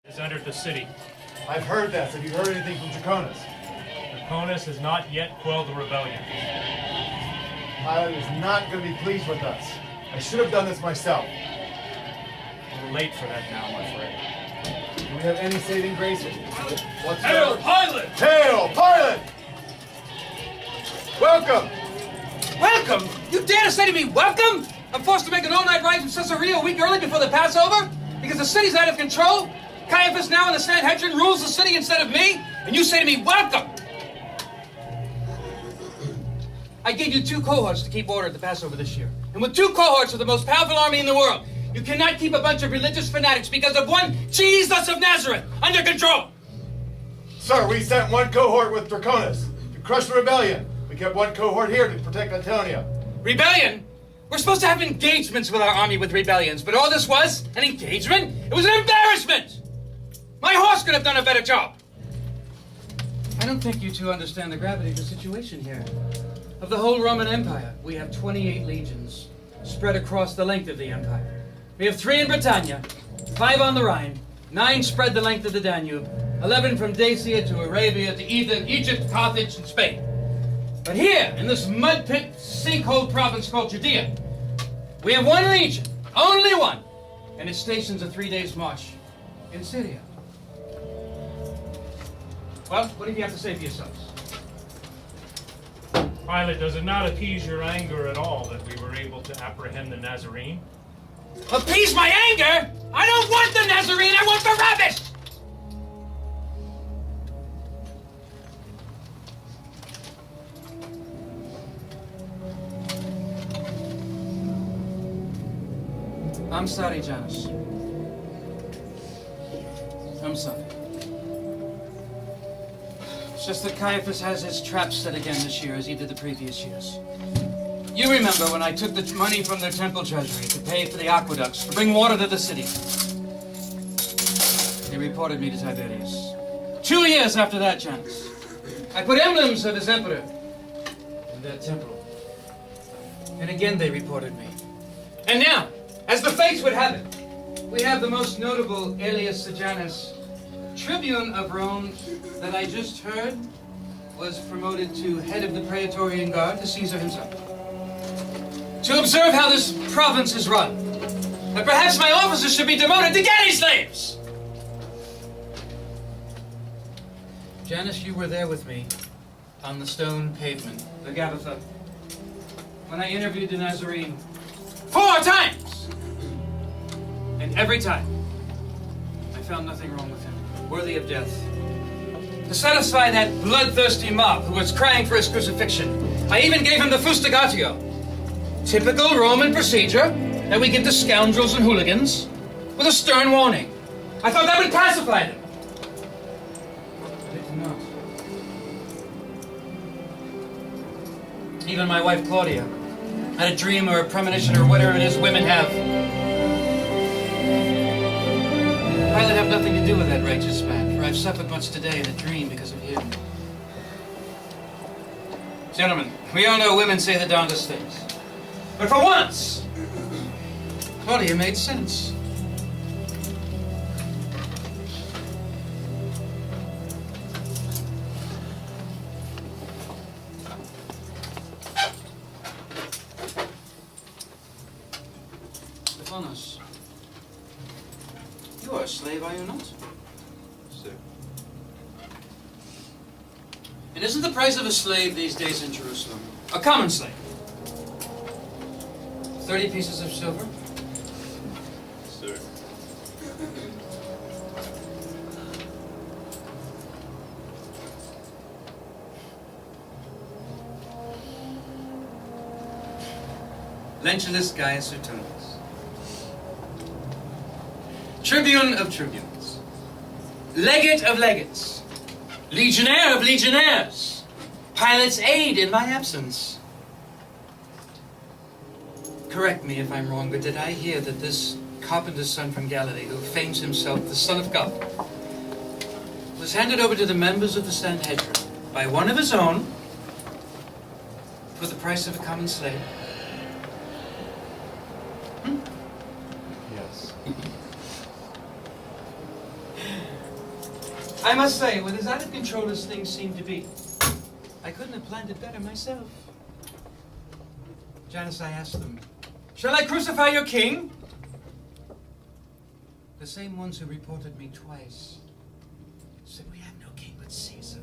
has entered the city. I've heard that. Have you heard anything from Draconis? Draconis has not yet quelled the rebellion. Pilate is not going to be pleased with us. I should have done this myself. We're late for that now, I'm afraid. Do we have any saving grace? Hail, Pilate! Hail, Pilate! Welcome! Welcome? You dare to say to me, welcome? I'm forced to make an all-night ride from Caesarea a week early before the Passover? Because the city's out of control? Caiaphas now in the Sanhedrin rules the city instead of me? And you say to me, welcome? I gave you 2 cohorts to keep order at the Passover this year. And with 2 cohorts of the most powerful army in the world, you cannot keep a bunch of religious fanatics because of one Jesus of Nazareth under control. Sir, we sent 1 cohort with Draconis to crush the rebellion. We kept 1 cohort here to protect Antonia. Rebellion? We're supposed to have engagements with our army with rebellions, but all this was an engagement? It was an embarrassment! My horse could have done a better job. I don't think you 2 understand the gravity of the situation here. Of the whole Roman Empire, we have 28 legions spread across the length of the empire. We have 3 in Britannia, 5 on the Rhine, 9 spread the length of the Danube, 11 from Dacia to Arabia to Egypt, Carthage, and Spain. But here, in this mud pit, sinkhole province called Judea, we have 1 legion, only 1, and it stations a 3 days' march in Syria. Well, what do you have to say for yourselves? Pilate, does it not appease your anger at all that we were able to apprehend the Nazarene? Appease my anger? I don't want the Nazarene, I want the rubbish! I'm sorry, Janus. I'm sorry. It's just that Caiaphas has his traps set again this year as he did the previous years. You remember when I took the money from their temple treasury to pay for the aqueducts, to bring water to the city. They reported me to Tiberius. 2 years after that, Janus, I put emblems of his emperor in their temple. And again they reported me. And now, as the fates would have it, we have the most notable Aelius Sejanus, tribune of Rome, that I just heard was promoted to head of the Praetorian Guard to Caesar himself. To observe how this province is run, that perhaps my officers should be demoted to galley slaves! Janus, you were there with me on the stone pavement, the Gabbatha, when I interviewed the Nazarene 4 times! And every time, I found nothing wrong with him, worthy of death. To satisfy that bloodthirsty mob who was crying for his crucifixion, I even gave him the fustigatio. Typical Roman procedure that we give to scoundrels and hooligans with a stern warning. I thought that would pacify them. But it did not. Even my wife Claudia had a dream or a premonition or whatever it is women have. Pilate have nothing to do with that righteous man, for I've suffered much today in a dream because of him. Gentlemen, we all know women say the darndest things. But for once, Claudia made sense. Stephanos, you are a slave, are you not? Sir. And isn't the price of a slave these days in Jerusalem a common slave? 30 pieces of silver? Sir. Lentulus Gaius Suetonius, tribune of tribunes, legate of legates, legionnaire of legionnaires, Pilate's aide in my absence. Correct me if I'm wrong, but did I hear that this carpenter's son from Galilee, who fames himself the Son of God, was handed over to the members of the Sanhedrin by one of his own for the price of a common slave? Yes. I must say, with as out of control as things seem to be, I couldn't have planned it better myself. Janice, I asked them, shall I crucify your king? The same ones who reported me twice said we have no king but Caesar.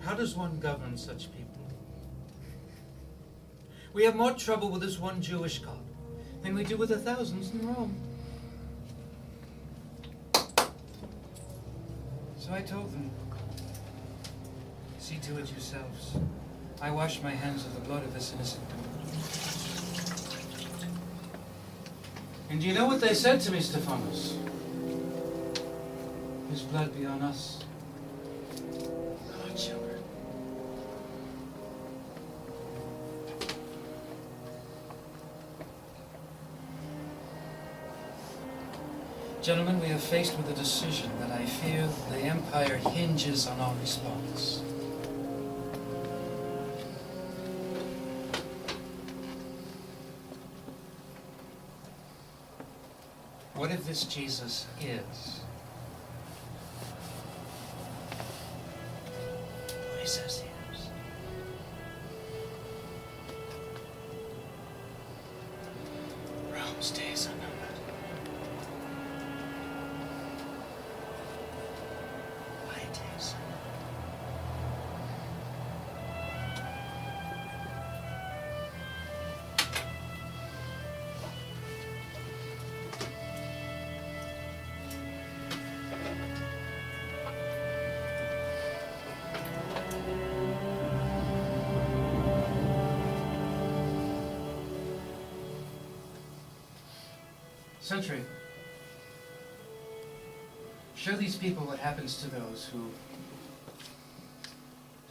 How does one govern such people? We have more trouble with this one Jewish God than we do with the thousands in Rome. So I told them, see to it yourselves. I wash my hands of the blood of this innocent woman. And do you know what they said to me, Stephanos? His blood be on us, our children. Gentlemen, we are faced with a decision that I fear the empire hinges on our response. What if this Jesus is who he says he is? Rome's days are numbered. My days. Sentry, show these people what happens to those who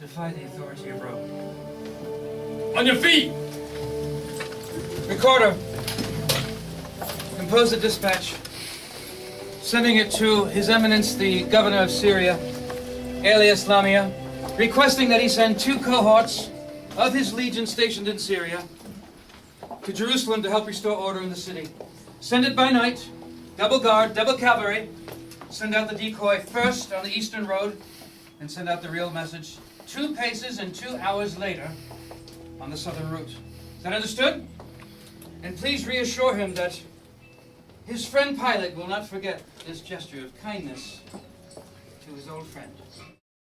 defy the authority of Rome. On your feet! Recorder, compose a dispatch, sending it to His Eminence the Governor of Syria, alias Lamia, requesting that he send 2 cohorts of his legion stationed in Syria to Jerusalem to help restore order in the city. Send it by night, double guard, double cavalry. Send out the decoy first on the eastern road, and send out the real message 2 paces and 2 hours later on the southern route. Is that understood? And please reassure him that his friend Pilate will not forget this gesture of kindness to his old friend.